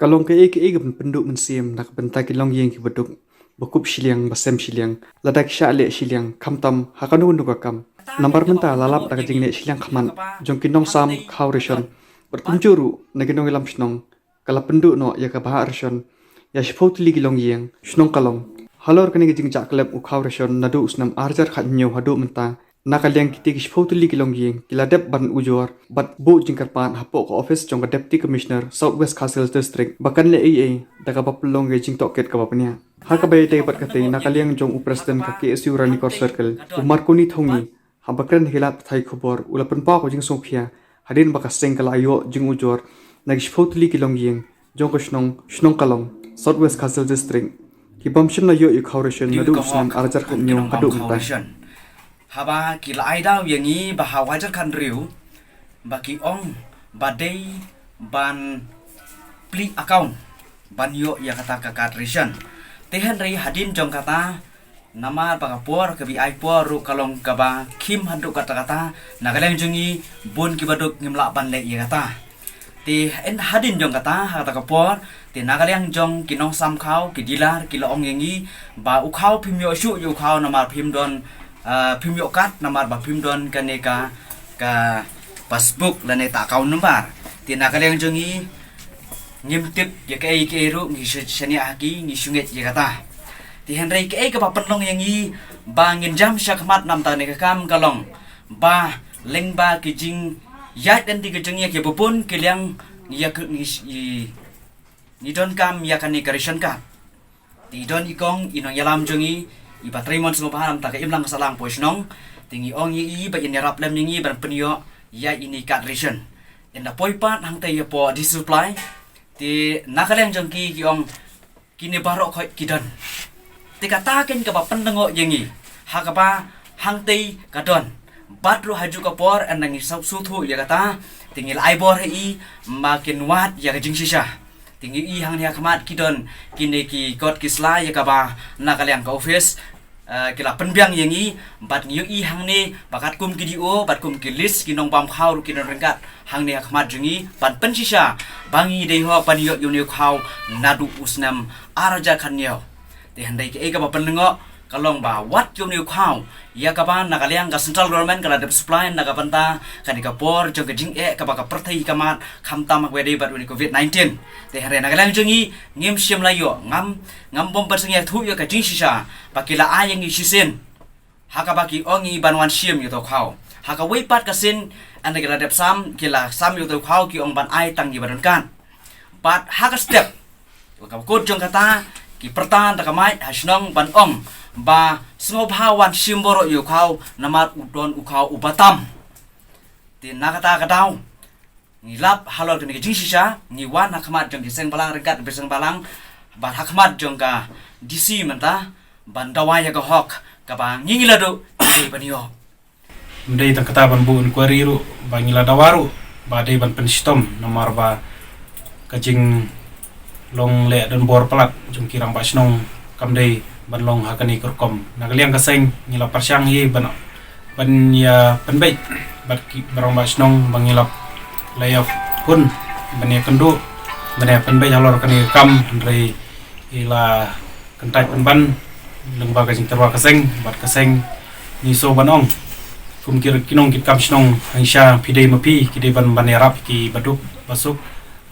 Kalong ke ben penduk mensiam nak bentai ki long yeng ki beduk bekup shiliang basem shiliang ladak sha le shiliang kamtam hakanu nu kam nambar menta lalap daga jingne shiliang khaman jong kinong sam khaw rishon berkumjuru naginong ilam shnong kala penduk no ya ka bah rishon ya shfotli ki long yeng shnong kalong halor kani ki jing jaklep u khaw rishon nadu usnam arjar khat nyu hadu menta nakaliang kiti ki shfotli ki long yeng kiladep ban ujor bat bu jingkar pan hapo ko office jong deputy commissioner southwest castle district bakan le ai daga bapulong ge jing toket ka bapnya ha ka bay te bat kate nakaliang jong u president ka KSU ranikor circle umar kuni thongi habakran hilat thai khobor ulapan pa ko jing sophia hadin baka sengkala ayo jing ujor nag shfotli ki long yeng jong ko shnong kalong southwest castle district ki bamshim na yo i khawreshen nadu usnam arjar khat nyu hadu mta haba kila aidau yangi baha wajar kan riu baki ong badai ban pli account ban yo ya kata kakat ration tehen rei hadin jong kata nama bagapor kebi aipor ru kalong kaba kim handu kata nagaleng jungi bon kibaduk ngimla ban le ya kata ti en hadin jong kata kapor ti nagaleng jong kinong sam khau kidilar kilo ong yangi ba u khau phim yo shu yu khau nama phim don phim yo kat namar ba phim don kaneka ka passbook lane ta account number ti nakaleng jongi ngimtip ya kai ke ru ngi shani aki ngi shunget ya kata ti henry ke ka ba penlong yangi ba ngin jam shakmat nam ta ne ka kam kalong ba leng ba kijing ya den ti kijing ya ke bopun kiliang ya ni don kam ya kan ni karishan ka ti don ikong inong yalam jongi iba trimon semua paham tak imlang salang poisnong tingi ong yi ba in rap lem ngi ban penyo ya ini kat ration in da poi pat hang te ya po di supply ti nakaleng jongki ki ong kini barok khoi kidan ti kata ken ka ba pendengo yengi ha ka ba hang te kadon batru haju ka por anangi sub suthu ya kata tingil aibor hi makin wat ya jing sisa tinggi i hang dia khamat kidon kini ki god kisla ya ka ba nakaleng ka office kila penbiang yangi bat nyu i hang ne bakat kum kidio bat kum kilis kinong bam khau kinon rengkat hang ne khamat jungi ban pensisa bangi dei ho pan yo yuni khau nadu usnam araja khanyo te handai ke ka ba penlengo kalong ba wat yuni khau ya ka ba nakaleng ka central government kala dep supply naga panta kanika por jong jing ka ba ka perthai kamat khamta mak wedi bat uni covid 19 te hare nakaleng jungi ngim sim layo ngam bom persengya thu yo ka jing sisa pakila ayang isisen haka baki ongi banwan sim yo to khau haka wei pat ka sin anda kila dep sam kila sam yo to khau ki ong ban ai tang gi badan kan pat haka step ka ko jong kata ki pertan ta kamai hasnong ban ong ba sngo bhawan simboro yo khau namar udon u khau ubatam ti nakata kadau ngilap halol ni jing sisa ni wan hakmat jong kiseng balang regat beseng balang ba hakmat jong ka DC menta bandawaya ka hok ka ba ngingila do ni panio ndai ta kata ban bun kwariru bangila dawaru ba dei ban penstom nomor ba kajing long le dan bor pelat jung kirang basnong kam dei ban long hakani korkom nagaliang kaseng ngila parsyang hi ban ya penbait bat barang basnong bangila layoff pun ban ya kendu ban ya penbait halor kani kam ndai ila kentai penban lengba kajing terwa kaseng bat kaseng ni so banong kum kir kinong kit kam snong hangsha pidei mapi kidei ban yarap ki baduk basuk